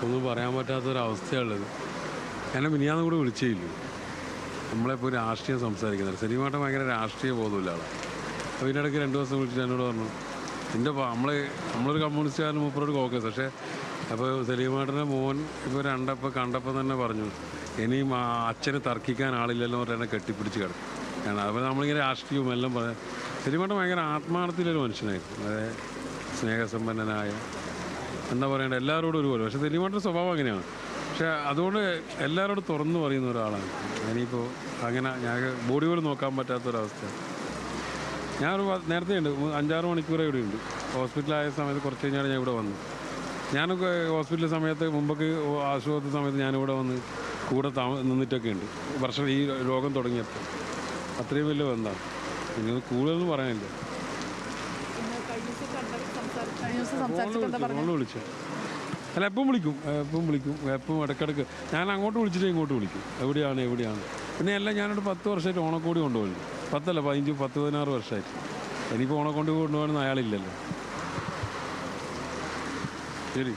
ഒന്നും പറയാൻ പറ്റാത്തൊരവസ്ഥയുള്ളത്. എന്നെ മിനിയാന്ന് കൂടെ വിളിച്ചേയില്ലൂ. നമ്മളിപ്പോൾ രാഷ്ട്രീയം സംസാരിക്കുന്നത് സിനിമാട്ടം ഭയങ്കര രാഷ്ട്രീയ ബോധമില്ല ആളാണ്. അപ്പോൾ ഇതിനിടയ്ക്ക് 2 ദിവസം വിളിച്ചിട്ട് എന്നോട് പറഞ്ഞു നമ്മളൊരു കമ്മ്യൂണിസ്റ്റുകാരൻ മൂപ്പരോട് കോൺഗ്രസ്. പക്ഷേ അപ്പോൾ സലീമാട്ടൻ്റെ മോൻ ഇപ്പോൾ കണ്ടപ്പോൾ തന്നെ പറഞ്ഞു ഇനിയും അച്ഛന് തർക്കിക്കാൻ ആളില്ലല്ലോ എന്ന് പറഞ്ഞാൽ കെട്ടിപ്പിടിച്ച് കിടക്കും. കാരണം അപ്പോൾ നമ്മളിങ്ങനെ രാഷ്ട്രീയവും എല്ലാം പറയാം. സലീമാട്ടൻ ഭയങ്കര ആത്മാർത്ഥത്തിലൊരു മനുഷ്യനായിരുന്നു. അതായത് സ്നേഹസമ്പന്നനായ എന്താ പറയേണ്ടത് എല്ലാവരോടും ഒരുപോലെ. പക്ഷേ സലീമാട്ടൻ്റെ സ്വഭാവം അങ്ങനെയാണ്. പക്ഷേ അതുകൊണ്ട് എല്ലാവരോടും തുറന്നു പറയുന്ന ഒരാളാണ്. ഇനിയിപ്പോൾ അങ്ങനെ ഞാൻ ബോഡി പോലും നോക്കാൻ പറ്റാത്തൊരവസ്ഥ. ഞാനൊരു നേരത്തെ ഉണ്ട് 5-6 മണിക്കൂർ ഇവിടെ ഉണ്ട്. ഹോസ്പിറ്റലായ സമയത്ത് കുറച്ച് കഴിഞ്ഞാൽ ഞാൻ ഇവിടെ വന്നു. ഞാനൊക്കെ ഹോസ്പിറ്റൽ സമയത്ത് മുമ്പൊക്കെ ആശുപത്രി സമയത്ത് ഞാനിവിടെ വന്ന് കൂടെ നിന്നിട്ടൊക്കെ ഉണ്ട്. ഈ രോഗം തുടങ്ങിയപ്പോൾ അത്രയും വലിയ ബന്ധമാണ്. ഇനി കൂടുതലൊന്നും പറയാനില്ല. ഫോണിൽ വിളിച്ചു. അല്ല എപ്പം വിളിക്കും എപ്പം ഇടയ്ക്കിടയ്ക്ക് ഞാൻ അങ്ങോട്ട് വിളിച്ചിട്ട് ഇങ്ങോട്ട് വിളിക്കും. എവിടെയാണ് പിന്നെ എല്ലാം ഞാനൊരു 10 വർഷമായിട്ട് ഓണക്കോടി കൊണ്ടുപോകുന്നു. 10-16 വർഷമായിട്ട്. ഇനിയിപ്പോൾ ഓണക്കോടി കൊണ്ടുപോകണമെന്ന് അയാളില്ലല്ലോ. ശരി.